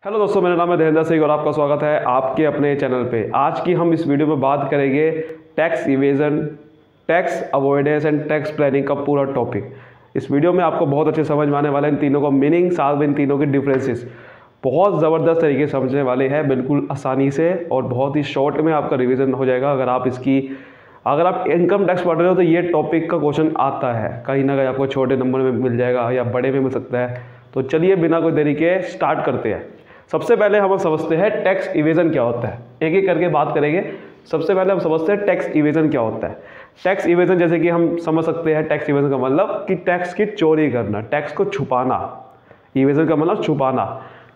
Hello दोस्तों, मेरा नाम है धीरेन्द्र सिंह और आपका स्वागत है आपके अपने चैनल पे। आज की हम इस वीडियो में बात करेंगे tax evasion, tax avoidance and tax planning का पूरा टॉपिक। इस वीडियो में आपको बहुत अच्छे समझ में आने वाला है इन तीनों का मीनिंग, साथ में इन तीनों के डिफरेंसेस बहुत ज़बरदस्त तरीके से समझने वाले हैं, बिल्कुल आसानी से और बहुत ही शॉर्ट में आपका रिविज़न हो जाएगा। अगर आप इनकम टैक्स पढ़ रहे हो तो ये टॉपिक का क्वेश्चन आता है, कहीं ना कहीं आपको छोटे नंबर में मिल जाएगा या बड़े में मिल सकता है। तो चलिए बिना कोई देरी के स्टार्ट करते हैं। सबसे पहले हम समझते हैं टैक्स इवेजन क्या होता है, एक एक करके बात करेंगे। सबसे पहले हम समझते हैं टैक्स इवेजन क्या होता है। टैक्स इवेजन जैसे कि हम समझ सकते हैं, टैक्स इवेजन का मतलब कि टैक्स की चोरी करना, टैक्स को छुपाना। इवेजन का मतलब छुपाना,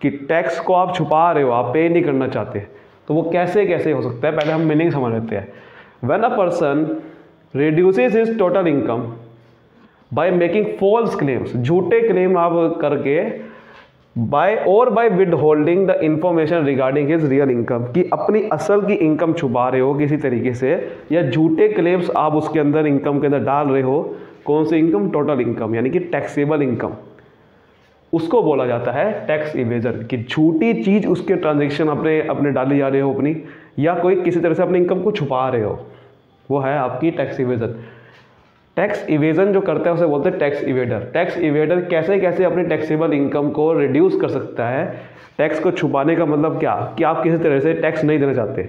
कि टैक्स को आप छुपा रहे हो, आप पे नहीं करना चाहते। तो वो कैसे कैसे हो सकता है, पहले हम मीनिंग समझ लेते हैं। When a person reduces his total income by making false claims, झूठे क्लेम आप करके, by withholding the information regarding his real income, कि अपनी असल की इनकम छुपा रहे हो किसी तरीके से, या झूठे क्लेम्स आप उसके अंदर इनकम के अंदर डाल रहे हो। कौन सी इनकम? टोटल इनकम, यानी कि टैक्सेबल इनकम। उसको बोला जाता है टैक्स इवेजन, कि झूठी चीज़ उसके ट्रांजेक्शन अपने डाली जा रहे हो अपनी, या कोई किसी तरह से अपनी इनकम को छुपा रहे हो, वो है आपकी टैक्स इवेजन। टैक्स इवेजन जो करता है उसे बोलते हैं टैक्स इवेडर। टैक्स इवेडर कैसे कैसे अपनी टैक्सेबल इनकम को रिड्यूस कर सकता है। टैक्स को छुपाने का मतलब क्या, कि आप किसी तरह से टैक्स नहीं देना चाहते।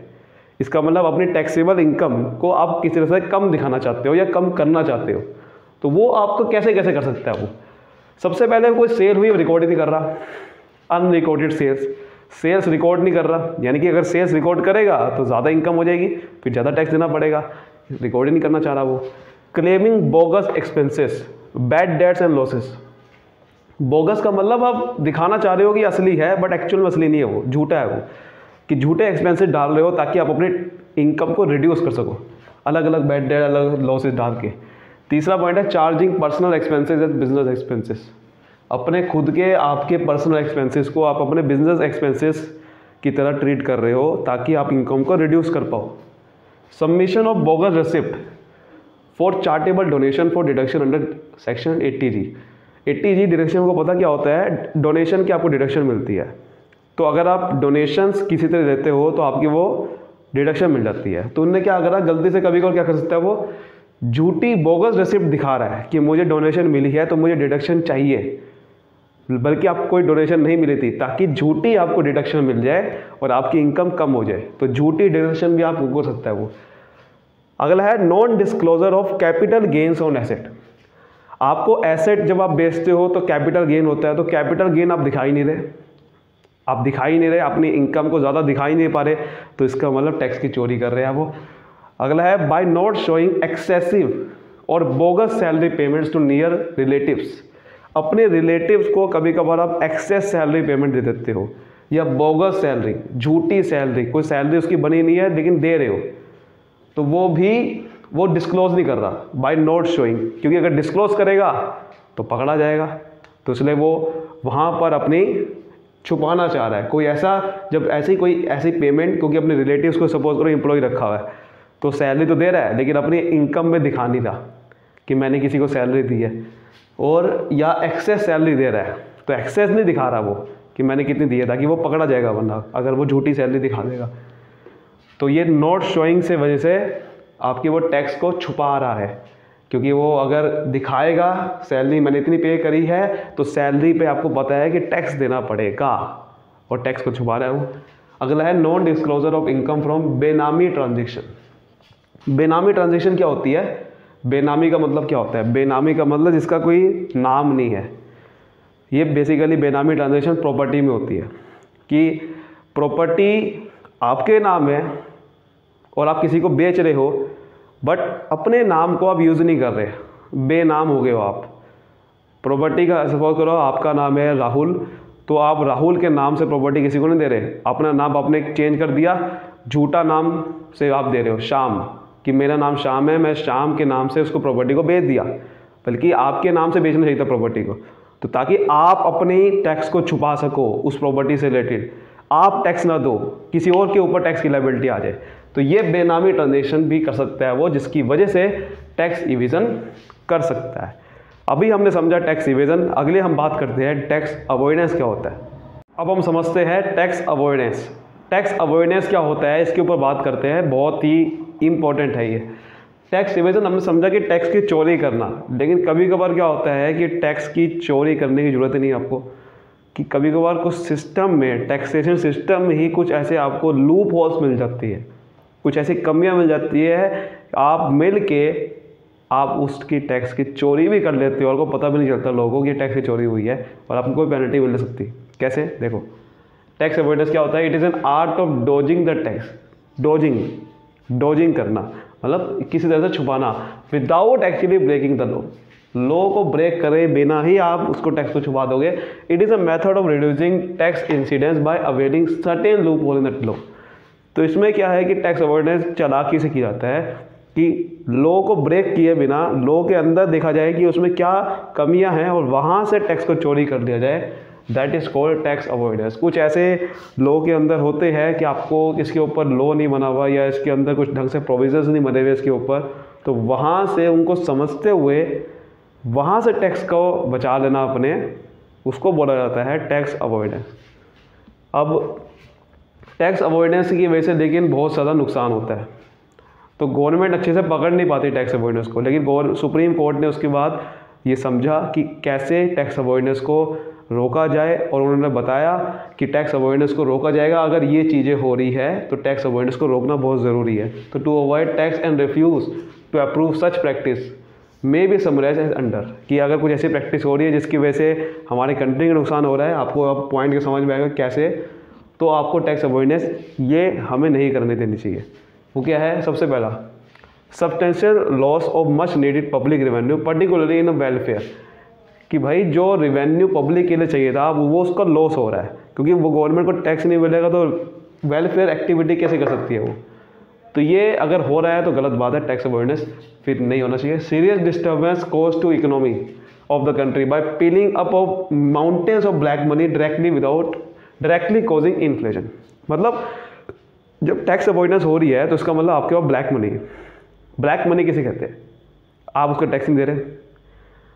इसका मतलब अपनी टैक्सेबल इनकम को आप किसी तरह से कम दिखाना चाहते हो या कम करना चाहते हो। तो वो आपको कैसे कैसे कर सकता है वो। सबसे पहले कोई सेल हुई, रिकॉर्ड ही नहीं कर रहा, अनरिकॉर्डेड सेल्स रिकॉर्ड नहीं कर रहा, यानी कि अगर सेल्स रिकॉर्ड करेगा तो ज़्यादा इनकम हो जाएगी, फिर ज़्यादा टैक्स देना पड़ेगा। रिकॉर्ड ही नहीं करना चाह रहा वो। Claiming bogus expenses, bad debts and losses. Bogus का मतलब आप दिखाना चाह रहे हो कि असली है, बट एक्चुअल में असली नहीं है, वो झूठा है वो, कि झूठे एक्सपेंसेस डाल रहे हो ताकि आप अपने इनकम को रिड्यूस कर सको, अलग अलग बैड डेट, अलग लॉसेस डाल के। तीसरा पॉइंट है charging personal expenses and business expenses. अपने खुद के आपके पर्सनल एक्सपेंसेस को आप अपने बिजनेस एक्सपेंसेस की तरह ट्रीट कर रहे हो ताकि आप इनकम को रिड्यूस कर पाओ। Submission of bogus receipt for charitable donation for deduction under section 80G। 80G deduction को पता क्या होता है? डोनेशन की आपको डिडक्शन मिलती है। तो अगर आप डोनेशंस किसी तरह देते हो तो आपकी वो डिडक्शन मिल जाती है। तो उनने क्या करा, गलती से कभी कभी क्या कर सकता है, वो झूठी बोगस रिसिप्ट दिखा रहा है कि मुझे डोनेशन मिली है तो मुझे डिडक्शन चाहिए, बल्कि आपको कोई डोनेशन नहीं मिली थी, ताकि झूठी आपको डिडक्शन मिल जाए और आपकी इनकम कम हो जाए। तो झूठी डिडक्शन भी आपको हो सकता है वो। अगला है non disclosure of capital gains on asset. आपको एसेट जब आप बेचते हो तो कैपिटल गेन होता है, तो कैपिटल गेन आप दिखाई नहीं रहे, अपनी इनकम को ज़्यादा दिखाई नहीं पा रहे, तो इसका मतलब टैक्स की चोरी कर रहे हैं वो। अगला है बाय नॉट शोइंग एक्सेसिव और bogus salary payments to near relatives. अपने रिलेटिव्स को कभी कभार आप एक्सेस सैलरी पेमेंट दे देते हो, या बोगस सैलरी, झूठी सैलरी, कोई सैलरी उसकी बनी नहीं है लेकिन दे रहे हो, तो वो डिस्क्लोज नहीं कर रहा बाय नॉट शोइंग, क्योंकि अगर डिस्क्लोज करेगा तो पकड़ा जाएगा। तो इसलिए वो वहाँ पर अपनी छुपाना चाह रहा है। कोई ऐसी पेमेंट, क्योंकि अपने रिलेटिव्स को सपोज करो एम्प्लॉय रखा हुआ है, तो सैलरी तो दे रहा है लेकिन अपनी इनकम में दिखा नहीं रहा कि मैंने किसी को सैलरी दी है, और या एक्सेस सैलरी दे रहा है तो एक्सेस नहीं दिखा रहा वो कि मैंने कितनी दी है, ताकि वो पकड़ा जाएगा, वरना अगर वो झूठी सैलरी दिखा देगा। तो ये नॉट शोइंग से वजह से आपकी वो टैक्स को छुपा रहा है, क्योंकि वो अगर दिखाएगा सैलरी मैंने इतनी पे करी है, तो सैलरी पे आपको पता है कि टैक्स देना पड़ेगा, और टैक्स को छुपा रहा है वो। अगला है non disclosure of income from बेनामी ट्रांजेक्शन। बेनामी ट्रांजेक्शन क्या होती है? बेनामी का मतलब क्या होता है? बेनामी का मतलब जिसका कोई नाम नहीं है। ये बेसिकली बेनामी ट्रांजेक्शन प्रॉपर्टी में होती है, कि प्रॉपर्टी आपके नाम है और आप किसी को बेच रहे हो, बट अपने नाम को आप यूज़ नहीं कर रहे, बेनाम हो गए हो आप। प्रॉपर्टी का सपोज करो आपका नाम है राहुल, तो आप राहुल के नाम से प्रॉपर्टी किसी को नहीं दे रहे, अपना नाम आपने चेंज कर दिया, झूठा नाम से आप दे रहे हो श्याम, कि मेरा नाम श्याम है, मैं श्याम के नाम से उसको प्रॉपर्टी को बेच दिया, बल्कि आपके नाम से बेचना चाहिए था प्रॉपर्टी को। तो ताकि आप अपनी टैक्स को छुपा सको उस प्रॉपर्टी से रिलेटेड, आप टैक्स ना दो, किसी और के ऊपर टैक्स की लायबिलिटी आ जाए, तो ये बेनामी ट्रांजेक्शन भी कर सकता है वो, जिसकी वजह से टैक्स इवेजन कर सकता है। अभी हमने समझा टैक्स इवेजन, अगले हम बात करते हैं टैक्स अवॉइडेंस क्या होता है। अब हम समझते हैं टैक्स अवॉइडेंस। टैक्स अवॉइडेंस क्या होता है, इसके ऊपर बात करते हैं। बहुत ही इंपॉर्टेंट है ये। टैक्स इवेजन हमने समझा कि टैक्स की चोरी करना, लेकिन कभी कभार क्या होता है कि टैक्स की चोरी करने की ज़रूरत नहीं है आपको, कि कभी कभार कुछ सिस्टम में, टैक्सेशन सिस्टम में ही कुछ ऐसे आपको लूप होल्स मिल जाती है, कुछ ऐसी कमियां मिल जाती है, आप मिल के आप उसकी टैक्स की चोरी भी कर लेते हो और को पता भी नहीं चलता लोगों को कि टैक्स की चोरी हुई है और आपको कोई पेनल्टी मिल सकती। कैसे? देखो, टैक्स अवॉइडेंस क्या होता है? It is an art of dodging the tax. Dodging करना मतलब किसी तरह से छुपाना, without actually breaking the law को ब्रेक करे बिना ही आप उसको टैक्स को छुपा दोगे। It is a method of reducing tax incidence by avoiding certain loophole in that law. तो इसमें क्या है कि टैक्स अवॉइडेंस चालाकी से किया जाता है कि लॉ को ब्रेक किए बिना लॉ के अंदर देखा जाए कि उसमें क्या कमियां हैं और वहाँ से टैक्स को चोरी कर लिया जाए। That is called tax avoidance. कुछ ऐसे लॉ के अंदर होते हैं कि आपको इसके ऊपर लॉ नहीं बना हुआ या इसके अंदर कुछ ढंग से प्रोविजंस नहीं बने हुए इसके ऊपर, तो वहाँ से उनको समझते हुए वहाँ से टैक्स को बचा लेना अपने, उसको बोला जाता है टैक्स अवॉइडेंस। अब टैक्स अवॉइडेंस की वजह से लेकिन बहुत ज़्यादा नुकसान होता है, तो गवर्नमेंट अच्छे से पकड़ नहीं पाती टैक्स अवॉइडेंस को। लेकिन सुप्रीम कोर्ट ने उसके बाद ये समझा कि कैसे टैक्स अवॉइडेंस को रोका जाए, और उन्होंने बताया कि टैक्स अवॉइडेंस को रोका जाएगा अगर ये चीज़ें हो रही है, तो टैक्स अवॉइडेंस को रोकना बहुत ज़रूरी है। तो to avoid tax and refuse to approve such practice may be summarise as under, कि अगर कुछ ऐसी प्रैक्टिस हो रही है जिसकी वजह से हमारी कंट्री का नुकसान हो रहा है, आपको अब पॉइंट के समझ में आएगा कैसे, तो आपको टैक्स अवॉइडेंस ये हमें नहीं करने देनी चाहिए। वो क्या है? सबसे पहला, substantial loss of much needed public revenue particularly in welfare, कि भाई जो रेवेन्यू पब्लिक के लिए चाहिए था वो उसका लॉस हो रहा है, क्योंकि वो गवर्नमेंट को टैक्स नहीं मिलेगा तो वेलफेयर एक्टिविटी कैसे कर सकती है वो। तो ये अगर हो रहा है तो गलत बात है, टैक्स अवॉइडेंस फिर नहीं होना चाहिए। Serious disturbance cause to economy of the country by piling up of mountains of black money directly causing inflation. मतलब जब टैक्स अवॉइडेंस हो रही है तो इसका मतलब आपके पास ब्लैक मनी किसे कहते हैं? आप उसको टैक्स नहीं दे रहे,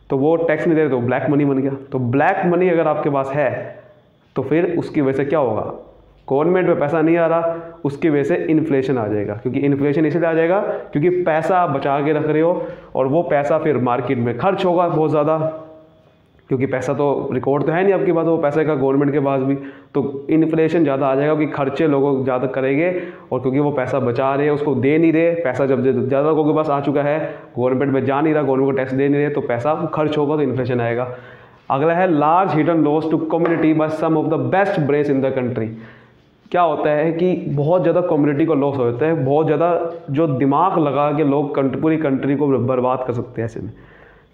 तो वो टैक्स नहीं दे रहे तो ब्लैक मनी बन गया। तो ब्लैक मनी अगर आपके पास है तो फिर उसकी वजह से क्या होगा? गवर्नमेंट में पैसा नहीं आ रहा, उसकी वजह से इन्फ्लेशन आ जाएगा, क्योंकि इन्फ्लेशन इसलिए आ जाएगा क्योंकि पैसा आप बचा के रख रहे हो और वो पैसा फिर मार्केट में खर्च होगा बहुत ज़्यादा, क्योंकि पैसा तो रिकॉर्ड तो है नहीं आपके पास वो पैसे का गवर्नमेंट के पास भी, तो इन्फ्लेशन ज़्यादा आ जाएगा क्योंकि खर्चे लोगों ज़्यादा करेंगे, और क्योंकि वो पैसा बचा रहे हैं उसको दे नहीं रहे, पैसा जब ज़्यादा लोगों के पास आ चुका है, गवर्नमेंट में जा नहीं रहा, गवर्नमेंट को टैक्स दे नहीं रहे, तो पैसा खर्च होगा तो इन्फ्लेशन आएगा। अगला है large hidden loss to community by some of the best brains in the country. क्या होता है कि बहुत ज़्यादा कम्युनिटी को लॉस होता है, बहुत ज़्यादा जो दिमाग लगा के लोग पूरी कंट्री को बर्बाद कर सकते हैं ऐसे में,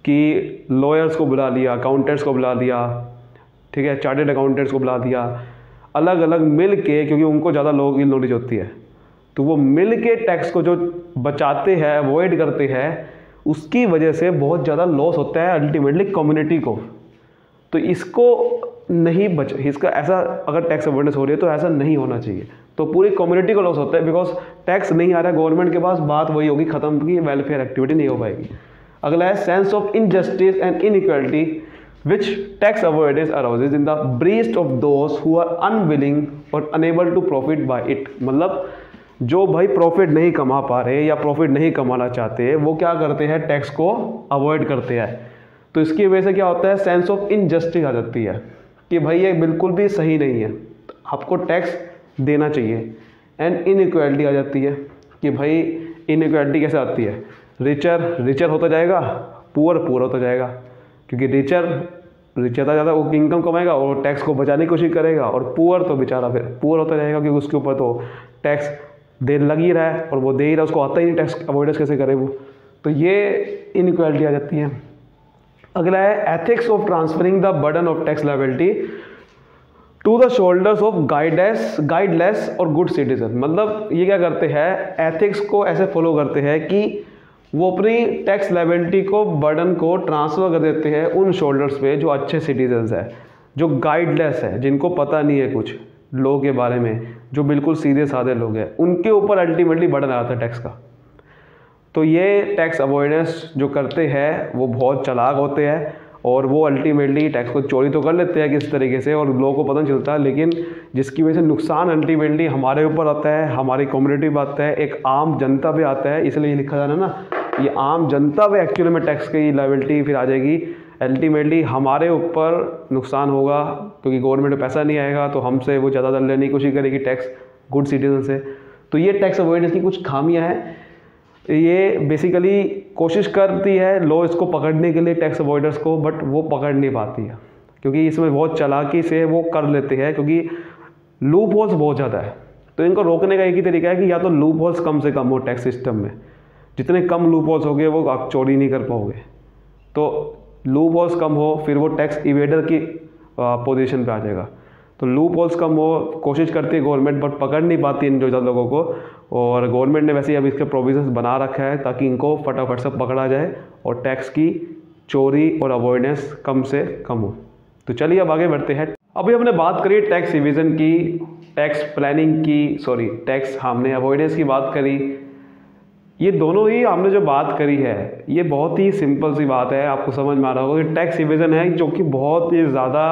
कि लॉयर्स को बुला लिया, अकाउंटेंट्स को बुला लिया, ठीक है, चार्टर्ड अकाउंटेंट्स को बुला दिया, अलग अलग मिल के, क्योंकि उनको ज़्यादा लोगों की नॉलेज होती है, तो वो मिल के टैक्स को जो बचाते हैं, अवॉइड करते हैं, उसकी वजह से बहुत ज़्यादा लॉस होता है अल्टीमेटली कम्युनिटी को। तो इसको नहीं इसका ऐसा अगर टैक्स अवॉइडेंस हो रही है तो ऐसा नहीं होना चाहिए, तो पूरी कम्युनिटी को लॉस होता है, बिकॉज टैक्स नहीं आ रहा है गवर्नमेंट के पास, बात वही होगी खत्म की, वेलफेयर एक्टिविटी नहीं हो पाएगी। अगला है sense of injustice and inequality which tax avoidance arouses in the breast of those who are unwilling or unable to profit by it। मतलब जो भाई प्रॉफिट नहीं कमा पा रहे या प्रॉफिट नहीं कमाना चाहते, वो क्या करते हैं? टैक्स को अवॉइड करते हैं। तो इसकी वजह से क्या होता है? सेंस ऑफ इनजस्टिस आ जाती है कि भाई ये बिल्कुल भी सही नहीं है, आपको टैक्स देना चाहिए। एंड इनइक्वालिटी आ जाती है कि भाई इनइक्वालिटी कैसे आती है? रिचर होता जाएगा, पुअर होता जाएगा, क्योंकि रिचर ज़्यादा वो इनकम कमाएगा और टैक्स को बचाने की कोशिश करेगा, और पुअर तो बेचारा फिर पुअर होता रहेगा क्योंकि उसके ऊपर तो टैक्स दे लग ही रहा है और वो दे ही रहा है, उसको आता ही नहीं टैक्स अवॉइडेंस कैसे करे वो। तो ये इनइक्वालिटी आ जाती है। अगला है ethics of transferring the burden of tax liability to the shoulders of guideless और गुड सिटीजन। मतलब ये क्या करते हैं? एथिक्स को ऐसे फॉलो करते हैं कि वो अपनी टैक्स लायबिलिटी को, बर्डन को ट्रांसफ़र कर देते हैं उन शोल्डर्स पे जो अच्छे सिटीजन्स हैं, जो गाइडलेस है, जिनको पता नहीं है कुछ लॉ के बारे में, जो बिल्कुल सीधे साधे लोग हैं, उनके ऊपर अल्टीमेटली बर्डन आता है टैक्स का। तो ये टैक्स अवॉइडेंस जो करते हैं वो बहुत चालाक होते हैं और वो अल्टीमेटली टैक्स को चोरी तो कर लेते हैं किस तरीके से और लोगों को पता नहीं चलता, लेकिन जिसकी वजह से नुकसान अल्टीमेटली हमारे ऊपर आता है, हमारी कम्युनिटी पे आता है, एक आम जनता पे आता है। इसलिए ये लिखा जा रहा है ना, ये आम जनता पे एक्चुअली में टैक्स की लायबिलिटी फिर आ जाएगी। अल्टीमेटली हमारे ऊपर नुकसान होगा क्योंकि गवर्नमेंट में पैसा नहीं आएगा, तो हमसे वो ज़्यादा लेने की कोशिश करेगी टैक्स गुड सिटीजन से। तो ये टैक्स अवॉइडेंस की कुछ खामियां हैं। ये बेसिकली कोशिश करती है लॉ इसको पकड़ने के लिए टैक्स अवॉइडर्स को, बट वो पकड़ नहीं पाती है क्योंकि इसमें बहुत चालाकी से वो कर लेते हैं, क्योंकि लूप होल्स बहुत ज़्यादा है। तो इनको रोकने का एक ही तरीका है कि या तो लूप होल्स कम से कम हो टैक्स सिस्टम में, जितने कम लूप होल्स हो गए वो आप चोरी नहीं कर पाओगे। तो लूप होल्स कम हो, फिर वो टैक्स इवेडर की पोजीशन पे आ जाएगा। तो लूप होल्स कम हो, कोशिश करती है गवर्नमेंट, बट पकड़ नहीं पाती इन जो ज़्यादा लोगों को। और गवर्नमेंट ने वैसे ही अब इसके प्रोविजंस बना रखा है ताकि इनको फटाफट से पकड़ा जाए और टैक्स की चोरी और अवॉइडेंस कम से कम हो। तो चलिए अब आगे बढ़ते हैं। अभी हमने बात करी टैक्स इवेजन की, टैक्स प्लानिंग की, सॉरी टैक्स हमने अवॉइडेंस की बात करी। ये दोनों ही हमने जो बात करी है ये बहुत ही सिंपल सी बात है, आपको समझ में आ रहा होगा कि टैक्स इवेजन है जो कि बहुत ही ज़्यादा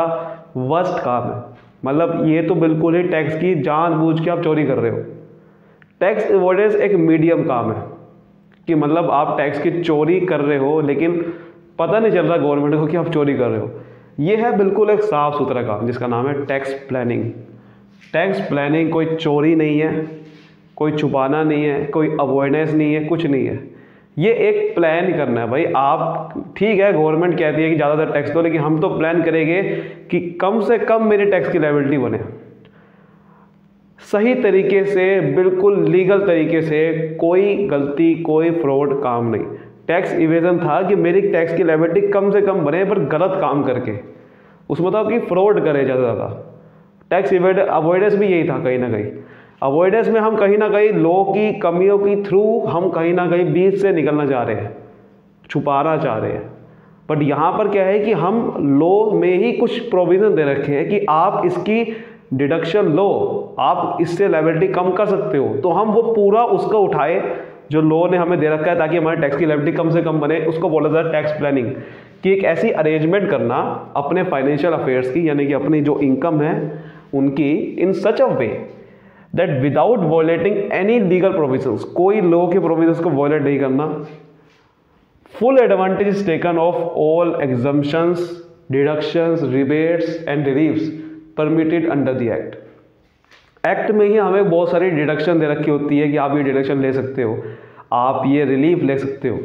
वर्स्ट काम है। मतलब ये तो बिल्कुल ही टैक्स की जानबूझ के आप चोरी कर रहे हो। टैक्स अवॉइडेंस एक मीडियम काम है कि मतलब आप टैक्स की चोरी कर रहे हो लेकिन पता नहीं चल रहा गवर्नमेंट को कि आप चोरी कर रहे हो। ये है बिल्कुल एक साफ सुथरा काम जिसका नाम है टैक्स प्लानिंग। टैक्स प्लानिंग कोई चोरी नहीं है, कोई छुपाना नहीं है, कोई अवॉइडेंस नहीं है, कुछ नहीं है। ये एक प्लान करना है भाई। आप ठीक है गवर्नमेंट कहती है कि ज़्यादातर टैक्स दो, लेकिन हम तो प्लान करेंगे कि कम से कम मेरे टैक्स की लायबिलिटी बने, सही तरीके से, बिल्कुल लीगल तरीके से, कोई गलती कोई फ्रॉड काम नहीं। टैक्स इवेजन था कि मेरी टैक्स की लायबिलिटी कम से कम बने पर गलत काम करके, उसमें मतलब कि फ्रॉड करे ज़्यादा ज़्यादा। टैक्स अवॉइडेंस भी यही था कहीं ना कहीं। अवॉइडेंस में हम कहीं ना कहीं लॉ की कमियों की थ्रू हम कहीं ना कहीं बीच से निकलना चाह रहे हैं, छुपाना चाह रहे हैं। बट यहाँ पर क्या है कि हम लॉ में ही कुछ प्रोविज़न दे रखे हैं कि आप इसकी डिडक्शन लो, आप इससे लायबिलिटी कम कर सकते हो। तो हम वो पूरा उसका उठाए जो लॉ ने हमें दे रखा है ताकि हमारे टैक्स की लायबिलिटी कम से कम बने। उसको बोला जाता है टैक्स प्लानिंग, कि एक ऐसी अरेंजमेंट करना अपने फाइनेंशियल अफेयर्स की, यानी कि अपनी जो इनकम है उनकी, in such a way that without violating any legal provisions, कोई लॉ के प्रोविजंस को वॉयलेट नहीं करना। Full advantage is taken of all exemptions, deductions, rebates and reliefs permitted under the act. Act में ही हमें बहुत सारी डिडक्शन दे रखी होती है कि आप ये डिडक्शन ले सकते हो, आप ये रिलीफ ले सकते हो,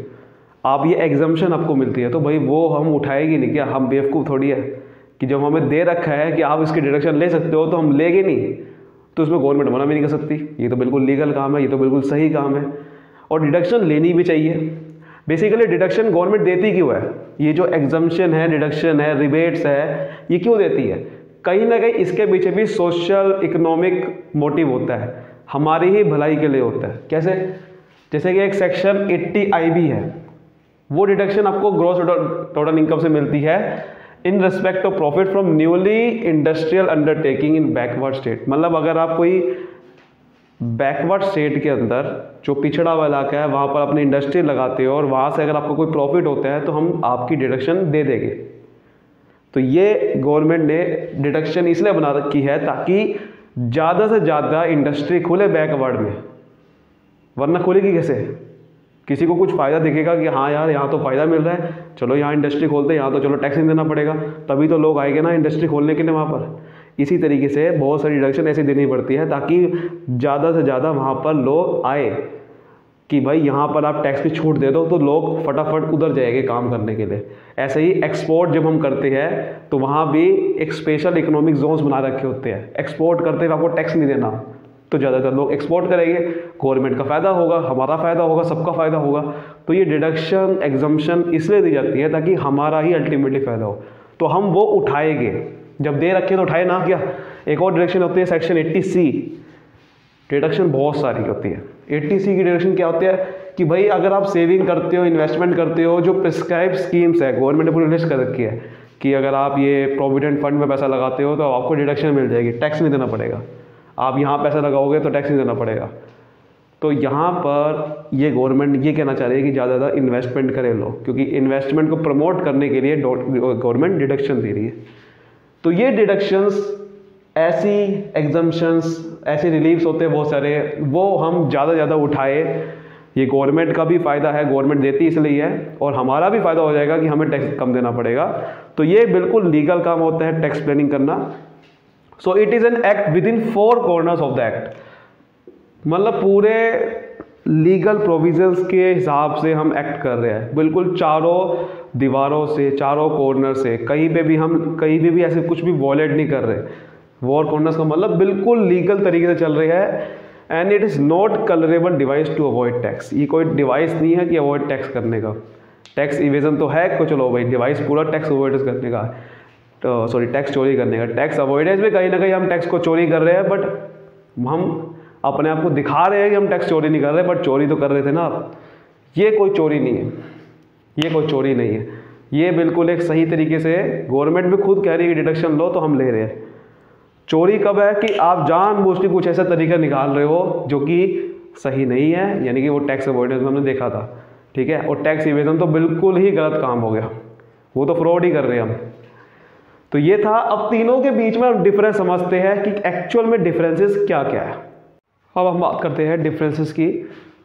आप ये एग्जम्पशन आपको मिलती है। तो भाई वो हम उठाएगी नहीं क्या? हम बेवकूफ़ थोड़ी है कि जब हमें दे रखा है कि आप इसकी डिडक्शन ले सकते हो तो हम लेंगे नहीं। तो इसमें गवर्नमेंट मना भी नहीं कर सकती। ये तो बिल्कुल लीगल काम है, ये तो बिल्कुल सही काम है और डिडक्शन लेनी भी चाहिए। बेसिकली डिडक्शन गवर्नमेंट देती क्यों है? ये जो एग्जम्पशन है, डिडक्शन है, रिबेट्स है, ये क्यों देती है? कहीं ना कहीं इसके पीछे भी सोशल इकोनॉमिक मोटिव होता है, हमारी ही भलाई के लिए होता है। कैसे? जैसे कि एक सेक्शन 80IB है, वो डिडक्शन आपको ग्रॉस टोटल इनकम से मिलती है in respect of profit from newly industrial undertaking in backward state. मतलब अगर आप कोई बैकवर्ड स्टेट के अंदर जो पिछड़ा हुआ इलाका है वहाँ पर अपनी इंडस्ट्री लगाते हो और वहाँ से अगर आपको कोई प्रॉफिट होता है तो हम आपकी डिडक्शन दे देंगे। तो ये गवर्नमेंट ने डिडक्शन इसलिए बना रखी है ताकि ज़्यादा से ज़्यादा इंडस्ट्री खुले बैकवर्ड में, वरना खुलेगी कैसे? किसी को कुछ फ़ायदा दिखेगा कि हाँ यार यहाँ तो फ़ायदा मिल रहा है, चलो यहाँ इंडस्ट्री खोलते हैं, यहाँ तो चलो टैक्स नहीं देना पड़ेगा, तभी तो लोग आएंगे ना इंडस्ट्री खोलने के लिए वहाँ पर। इसी तरीके से बहुत सारी डिडक्शन ऐसी देनी पड़ती है ताकि ज़्यादा से ज़्यादा वहाँ पर लोग आए कि भाई यहाँ पर आप टैक्स की छूट दे दो तो लोग फटाफट उधर जाएंगे काम करने के लिए। ऐसे ही एक्सपोर्ट जब हम करते हैं तो वहाँ भी एक स्पेशल इकोनॉमिक जोन्स बना रखे होते हैं। एक्सपोर्ट करते हुए आपको टैक्स नहीं देना, तो ज़्यादातर लोग एक्सपोर्ट करेंगे, गवर्नमेंट का फ़ायदा होगा, हमारा फ़ायदा होगा, सबका फ़ायदा होगा। तो ये डिडक्शन एग्जम्पशन इसलिए दी जाती है ताकि हमारा ही अल्टीमेटली फ़ायदा हो। तो हम वो उठाएंगे, जब दे रखे तो उठाए ना क्या। एक और डिडक्शन होती है सेक्शन 80C। डिडक्शन बहुत सारी होती है। 80C की डिडक्शन क्या होती है कि भाई अगर आप सेविंग करते हो, इन्वेस्टमेंट करते हो, जो प्रिस्क्राइब स्कीम्स है गवर्नमेंट ने पूरी लिस्ट कर रखी है कि अगर आप ये प्रोविडेंट फंड में पैसा लगाते हो तो आपको डिडक्शन मिल जाएगी, टैक्स नहीं देना पड़ेगा। आप यहाँ पैसा लगाओगे तो टैक्स नहीं देना पड़ेगा। तो यहाँ पर ये गवर्नमेंट ये कहना चाह रही है कि ज़्यादा ज़्यादा इन्वेस्टमेंट करें लोग, क्योंकि इन्वेस्टमेंट को प्रमोट करने के लिए गवर्नमेंट डिडक्शन दे रही है। तो ये डिडक्शंस, ऐसी एग्जम्पशंस, ऐसे रिलीफ्स होते हैं बहुत सारे, वो हम ज़्यादा ज़्यादा उठाए। ये गवर्नमेंट का भी फ़ायदा है, गवर्नमेंट देती इसलिए है, और हमारा भी फ़ायदा हो जाएगा कि हमें टैक्स कम देना पड़ेगा। तो ये बिल्कुल लीगल काम होता है टैक्स प्लानिंग करना। So it is an act with in 4 corners of the act, मतलब पूरे लीगल प्रोविजंस के हिसाब से हम एक्ट कर रहे हैं, बिल्कुल चारों दीवारों से, चारों कॉर्नर से, कहीं पे भी हम कहीं भी ऐसे कुछ भी वॉलेट नहीं कर रहे। वॉर कॉर्नर्स का मतलब बिल्कुल लीगल तरीके से चल रही है। And it is not colourable device to avoid tax, ये कोई डिवाइस नहीं है कि अवॉइड टैक्स करने का। टैक्स इवेजन तो है, को चलो भाई डिवाइस पूरा टैक्स अवॉइडेंस करने का, तो सॉरी टैक्स चोरी करने का। टैक्स अवॉइडेंस में कहीं ना कहीं हम टैक्स को चोरी कर रहे हैं, बट हम अपने आप को दिखा रहे हैं कि हम टैक्स चोरी नहीं कर रहे, बट चोरी तो कर रहे थे ना आप। ये कोई चोरी नहीं है, ये कोई चोरी नहीं है, ये बिल्कुल एक सही तरीके से गवर्नमेंट भी खुद कह रही है कि डिडक्शन लो तो हम ले रहे हैं। चोरी कब है कि आप जानबूझ के कुछ ऐसा तरीका निकाल रहे हो जो कि सही नहीं है, यानी कि वो टैक्स अवॉइडेंस हमने देखा था, ठीक है। और टैक्स इवेजन तो बिल्कुल ही गलत काम हो गया, वो तो फ्रॉड ही कर रहे हैं हम। तो ये था। अब तीनों के बीच में हम डिफरेंस समझते हैं कि एक्चुअल में डिफरेंसेस क्या क्या है। अब हम बात करते हैं डिफरेंसेस की।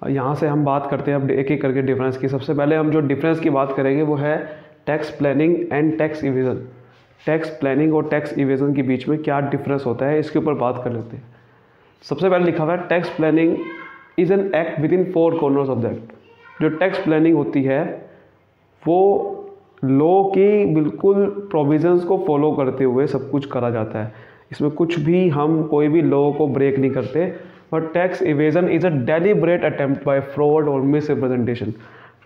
यहाँ से हम बात करते हैं अब एक एक करके डिफरेंस की। सबसे पहले हम जो डिफरेंस की बात करेंगे वो है tax planning and tax evasion. Tax planning और टैक्स इवेजन के बीच में क्या डिफरेंस होता है, इसके ऊपर बात कर लेते हैं। सबसे पहले लिखा हुआ है tax planning is an act with in 4 corners of the act. जो टैक्स प्लानिंग होती है वो लॉ की बिल्कुल प्रोविजंस को फॉलो करते हुए सब कुछ करा जाता है। इसमें कुछ भी हम कोई भी लॉ को ब्रेक नहीं करते। और tax evasion is a deliberate attempt bye fraud और मिस रिप्रेजेंटेशन।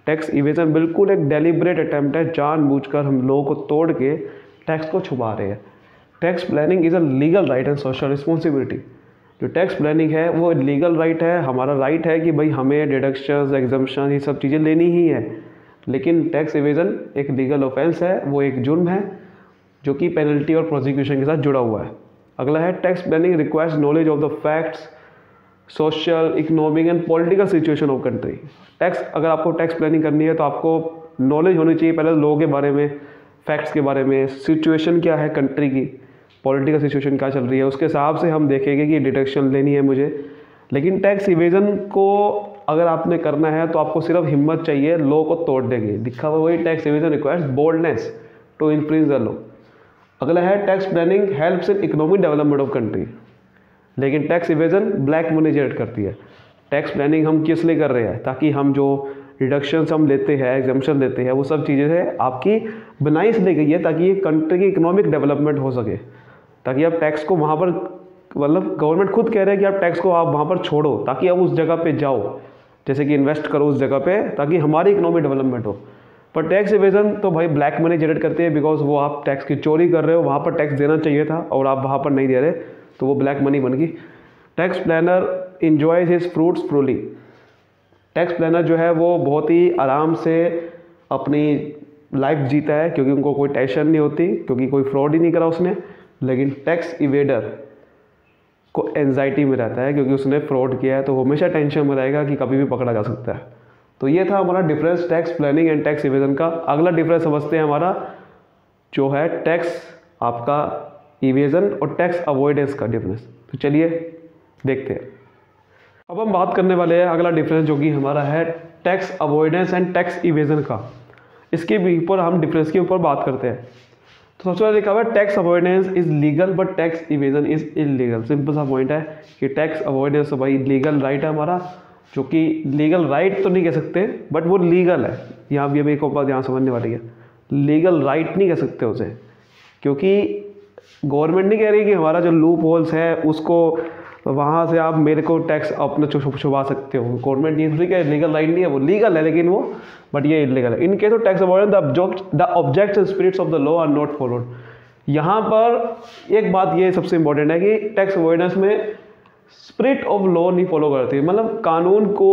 टैक्स इवेजन बिल्कुल एक डेलिब्रेट अटेम्प्ट है, जानबूझकर हम लॉ को तोड़ के टैक्स को छुपा रहे हैं। Tax planning is a legal right and social responsibility. जो टैक्स प्लानिंग है वो लीगल राइट है, हमारा राइट है कि भाई हमें डिडक्शंस, एग्जम्पशन, ये सब चीज़ें लेनी ही है। लेकिन टैक्स इवेजन एक लीगल ऑफेंस है, वो एक जुर्म है जो कि पेनल्टी और प्रोसिक्यूशन के साथ जुड़ा हुआ है। अगला है tax planning requires knowledge of the facts, social, economic and political situation of country. Tax, अगर आपको टैक्स प्लानिंग करनी है तो आपको नॉलेज होनी चाहिए पहले लॉ के बारे में, फैक्ट्स के बारे में, सिचुएशन क्या है कंट्री की, पॉलिटिकल सिचुएशन क्या चल रही है, उसके हिसाब से हम देखेंगे कि डिडक्शन लेनी है मुझे। लेकिन टैक्स इवेजन को अगर आपने करना है तो आपको सिर्फ हिम्मत चाहिए लॉ को तोड़ने की। लिखा हुआ वही tax evasion requires boldness to infringe the law. अगला है tax planning helps in economic development of country. लेकिन tax evasion black money generate करती है। टैक्स प्लानिंग हम किस लिए कर रहे हैं, ताकि हम जो डिडक्शंस हम लेते हैं, एग्जम्पशन लेते हैं, वो सब चीज़ें है आपकी बनाई इसलिए गई है ताकि ये कंट्री की इकोनॉमिक डेवलपमेंट हो सके, ताकि आप टैक्स को वहाँ पर, मतलब गवर्नमेंट खुद कह रहे हैं कि आप टैक्स को आप वहाँ पर छोड़ो ताकि आप उस जगह पे जाओ, जैसे कि इन्वेस्ट करो उस जगह पे ताकि हमारी इकोनॉमिक डेवलपमेंट हो। पर टैक्स इवेजन तो भाई ब्लैक मनी जनरेट करते हैं, बिकॉज वो आप टैक्स की चोरी कर रहे हो, वहाँ पर टैक्स देना चाहिए था और आप वहाँ पर नहीं दे रहे, तो वो ब्लैक मनी बन गई। Tax planner enjoys his fruits freely. Tax planner जो है वो बहुत ही आराम से अपनी लाइफ जीता है, क्योंकि उनको कोई टेंशन नहीं होती, क्योंकि कोई फ्रॉड ही नहीं करा उसने। लेकिन टैक्स इवेडर को एंजाइटी में रहता है, क्योंकि उसने फ्रॉड किया है, तो वो हमेशा टेंशन में रहेगा कि कभी भी पकड़ा जा सकता है। तो ये था हमारा difference tax planning and tax evasion का। अगला डिफरेंस समझते हैं हमारा जो है टैक्स आपका इवेजन और टैक्स अवॉइडेंस का डिफरेंस। तो चलिए देखते हैं। अब हम बात करने वाले हैं अगला डिफरेंस जो कि हमारा है tax avoidance and tax evasion का। इसके ऊपर हम डिफरेंस के ऊपर बात करते हैं। तो सबसे पहले लिखा हुआ है tax avoidance is legal but tax evasion is illegal. Simple सा पॉइंट है कि टैक्स अवॉइडेंस तो भाई लीगल राइट है हमारा, जो कि लीगल राइट तो नहीं कह सकते बट वो लीगल है। यहाँ भी एक बात यहाँ समझने वाली है, लीगल राइट नहीं कह सकते उसे, क्योंकि गवर्नमेंट नहीं कह रही कि हमारा जो लूप होल्स है उसको वहाँ से आप मेरे को टैक्स अपना छुपा सकते हो। गवर्नमेंट ये थोड़ी लीगल राइट नहीं है, वो लीगल है लेकिन वो बट ये इलीगल है। In case of tax avoidance the objects and spirits of the law are not followed. यहाँ पर एक बात ये सबसे इंपॉर्टेंट है कि टैक्स अवॉइडेंस में स्पिरिट ऑफ लॉ नहीं फॉलो करती, मतलब कानून को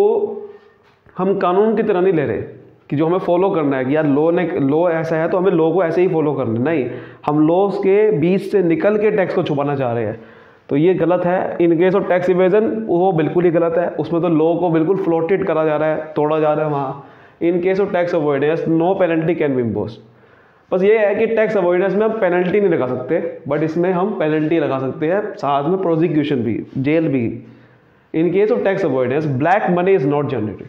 हम कानून की तरह नहीं ले रहे कि जो हमें फॉलो करना है कि यार लॉ ऐसा है तो हमें लॉ को ऐसे ही फॉलो करना, नहीं, हम लॉ के बीच से निकल के टैक्स को छुपाना चाह रहे हैं। तो ये गलत है। In case of tax evasion वो बिल्कुल ही गलत है, उसमें तो लॉ को बिल्कुल फ्लोटेड करा जा रहा है, तोड़ा जा रहा है वहाँ। In case of tax avoidance no penalty can be impose. बस ये है कि टैक्स अवॉइडेंस में हम पेनल्टी नहीं लगा सकते, बट इसमें हम पेनल्टी लगा सकते हैं, साथ में प्रोसिक्यूशन भी, जेल भी। इन case of tax avoidance black money is not generated.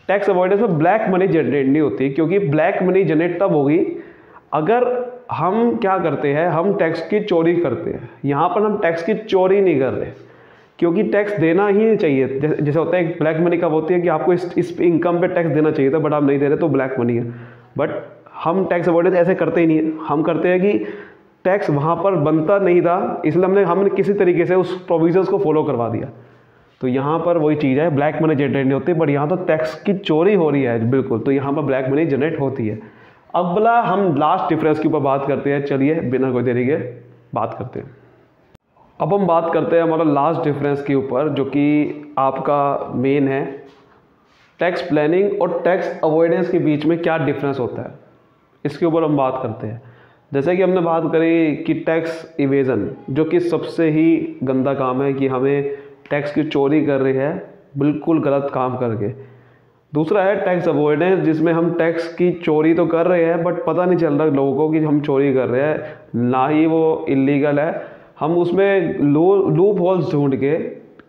Tax avoidance में ब्लैक मनी जनरेट नहीं होती, क्योंकि ब्लैक मनी जनरेट तब होगी अगर हम क्या करते हैं, हम टैक्स की चोरी करते हैं। यहाँ पर हम टैक्स की चोरी नहीं कर रहे, क्योंकि टैक्स देना ही नहीं चाहिए। जैसे होता है ब्लैक मनी कब होती है कि आपको इस इनकम पे टैक्स देना चाहिए था, बट आप नहीं दे रहे, तो ब्लैक मनी है। बट हम टैक्स अवॉइडेंस ऐसे करते ही नहीं है। हम करते हैं कि टैक्स वहाँ पर बनता नहीं था, इसलिए हमने किसी तरीके से उस प्रोविजंस को फॉलो करवा दिया। तो यहाँ पर वही चीज़ है, ब्लैक मनी जनरेट नहीं होती, बट यहाँ तो टैक्स की चोरी हो रही है बिल्कुल, तो यहाँ पर ब्लैक मनी जनरेट होती है। अगला हम लास्ट डिफरेंस के ऊपर बात करते हैं। चलिए बिना कोई देरी के बात करते हैं। अब हम बात करते हैं हमारा लास्ट डिफरेंस के ऊपर, जो कि आपका मेन है। टैक्स प्लानिंग और टैक्स अवॉइडेंस के बीच में क्या डिफरेंस होता है, इसके ऊपर हम बात करते हैं। जैसे कि हमने बात करी कि टैक्स इवेजन, जो कि सबसे ही गंदा काम है, कि हमें टैक्स की चोरी कर रही है बिल्कुल गलत काम करके। दूसरा है टैक्स अवॉइडेंस, जिसमें हम टैक्स की चोरी तो कर रहे हैं, बट पता नहीं चल रहा लोगों को कि हम चोरी कर रहे हैं, ना ही वो इलीगल है। हम उसमें लूप होल्स ढूंढ के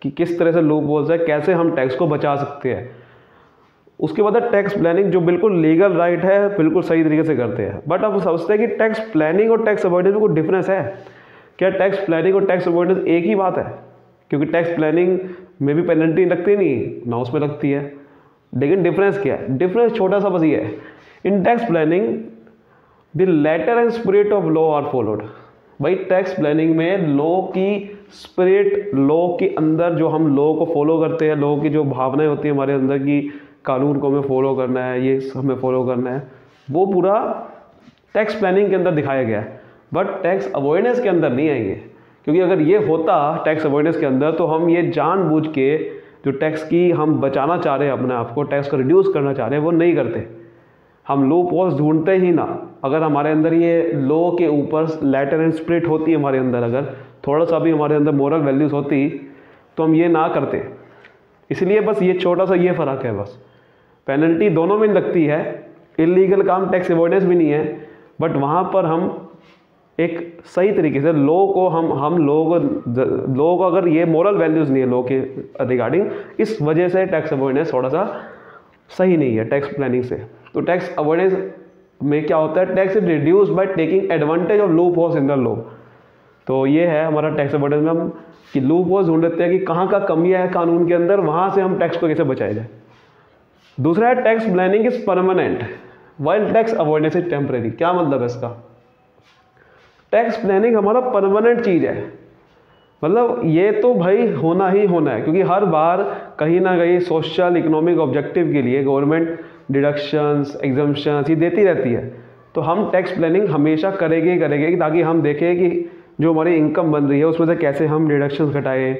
कि किस तरह से लूप होल्स है, कैसे हम टैक्स को बचा सकते हैं। उसके बाद टैक्स प्लानिंग, जो बिल्कुल लीगल राइट है, बिल्कुल सही तरीके से करते हैं। बट अब समझते हैं कि टैक्स प्लानिंग और टैक्स अवॉइडेंस में कोई डिफरेंस है क्या? टैक्स प्लानिंग और टैक्स अवॉइडेंस एक ही बात है? क्योंकि टैक्स प्लानिंग में भी पेनल्टी लगती नहीं ना, उसमें लगती है। लेकिन डिफरेंस क्या है? डिफरेंस छोटा सा बस ये है, in tax planning the letter and spirit of law are followed. भाई टैक्स प्लानिंग में लॉ की स्पिरिट, लॉ के अंदर जो हम लॉ को फॉलो करते हैं, लॉ की जो भावनाएं होती हैं हमारे अंदर की, कानून को हमें फॉलो करना है, ये हमें फॉलो करना है, वो पूरा टैक्स प्लानिंग के अंदर दिखाया गया है। बट टैक्स अवॉइडेंस के अंदर नहीं आएंगे, क्योंकि अगर ये होता टैक्स अवॉइडेंस के अंदर, तो हम ये जानबूझ के जो टैक्स की हम बचाना चाह रहे हैं अपने आप को, टैक्स को रिड्यूस करना चाह रहे हैं, वो नहीं करते। हम लूप होल्स ढूंढते ही ना। अगर हमारे अंदर ये लॉ के ऊपर लेटर एंड स्पिरिट होती है हमारे अंदर, अगर थोड़ा सा भी हमारे अंदर मोरल वैल्यूज़ होती, तो हम ये ना करते। इसलिए बस ये छोटा सा ये फ़र्क है बस। पेनल्टी दोनों में लगती है, इलीगल काम टैक्स अवॉइडेंस भी नहीं है, बट वहाँ पर हम एक सही तरीके से लॉ को हम लोगों को अगर ये मोरल वैल्यूज़ नहीं है लॉ के रिगार्डिंग, इस वजह से टैक्स अवॉइडेंस थोड़ा सा सही नहीं है टैक्स प्लानिंग से। तो टैक्स अवॉइडेंस में क्या होता है, tax is reduce by taking advantage of loop holes in the law. तो ये है हमारा टैक्स अवॉइडेंस में, हम कि लूप होल्स ढूंढते हैं कि कहाँ का कमियाँ है कानून के अंदर, वहाँ से हम टैक्स को कैसे बचाया जाए। दूसरा है tax planning is permanent while tax avoidance is temporary. क्या मतलब है इसका? टैक्स प्लानिंग हमारा परमानेंट चीज़ है, मतलब ये तो भाई होना ही होना है, क्योंकि हर बार कहीं ना कहीं सोशल इकोनॉमिक ऑब्जेक्टिव के लिए गवर्नमेंट डिडक्शंस, एग्जम्पशंस ये देती रहती है। तो हम टैक्स प्लानिंग हमेशा करेंगे ताकि हम देखें कि जो हमारी इनकम बन रही है उसमें से कैसे हम डिडक्शंस घटाएं,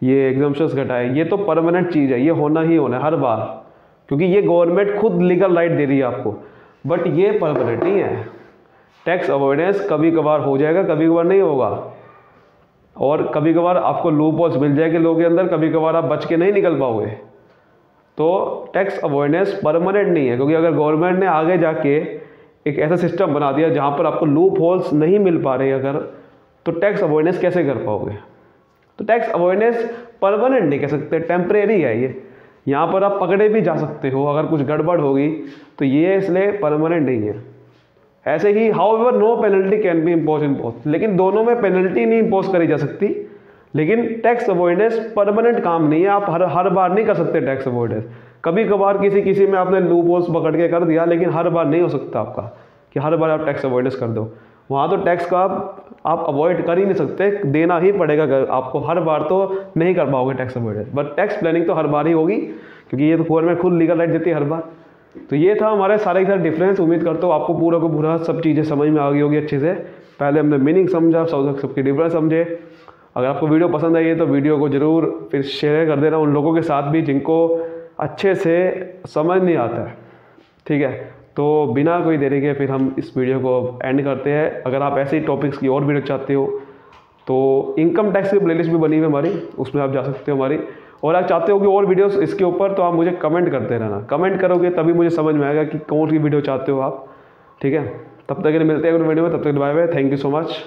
ये एग्जम्पशंस घटाएं। ये तो परमानेंट चीज़ है, ये होना ही होना है हर बार, क्योंकि ये गवर्नमेंट खुद लीगल राइट दे रही है आपको। बट ये परमानेंट नहीं है। टैक्स अवॉइडेंस कभी कभार हो जाएगा, कभी कभार नहीं होगा, और कभी कभार आपको लूप होल्स मिल जाएंगे लोगों के अंदर, कभी कभार आप बच के नहीं निकल पाओगे। तो टैक्स अवॉइडेंस परमानेंट नहीं है, क्योंकि अगर गवर्नमेंट ने आगे जाके एक ऐसा सिस्टम बना दिया जहाँ पर आपको लूप होल्स नहीं मिल पा रहे अगर, तो टैक्स अवॉइडेंस कैसे कर पाओगे? तो टैक्स अवॉइडेंस परमानेंट नहीं कह सकते, टेम्परेरी है ये। यहाँ पर आप पकड़े भी जा सकते हो अगर कुछ गड़बड़ होगी, तो ये इसलिए परमानेंट नहीं है। ऐसे ही however no penalty can be impose in both, लेकिन दोनों में पेनल्टी नहीं इम्पोज करी जा सकती। लेकिन टैक्स अवॉइडेंस परमानेंट काम नहीं है, आप हर बार नहीं कर सकते टैक्स अवॉइडेंस। कभी कभार किसी में आपने लूप होल्स पकड़ के कर दिया, लेकिन हर बार नहीं हो सकता आपका कि हर बार आप टैक्स अवॉइडेंस कर दो। वहाँ तो टैक्स का आप अवॉइड कर ही नहीं सकते, देना ही पड़ेगा आपको, हर बार तो नहीं कर पाओगे tax avoidance. But tax planning तो हर बार ही होगी, क्योंकि ये तो गवर्नमेंट खुद लीगल राइट देती है हर बार। तो ये था हमारे सारे के सारे डिफरेंस। उम्मीद करता हूँ आपको पूरा को पूरा सब चीज़ें समझ में आ गई होगी अच्छे से। पहले हमने मीनिंग समझा, सबके डिफरेंस समझे। अगर आपको वीडियो पसंद आई है तो वीडियो को ज़रूर फिर शेयर कर देना उन लोगों के साथ भी जिनको अच्छे से समझ नहीं आता है, ठीक है। तो बिना कोई देरी के फिर हम इस वीडियो को एंड करते हैं। अगर आप ऐसे ही टॉपिक्स की और वीडियो चाहते हो तो इनकम टैक्स की प्लेलिस्ट भी बनी हुई है हमारी, उसमें आप जा सकते हो हमारी। और आप चाहते हो कि और वीडियोस इसके ऊपर, तो आप मुझे कमेंट करते रहना, कमेंट करोगे तभी मुझे समझ में आएगा कि कौन सी वीडियो चाहते हो आप। ठीक है, तब तक के लिए मिलते हैं अगले वीडियो में, तब तक bye bye, thank you so much.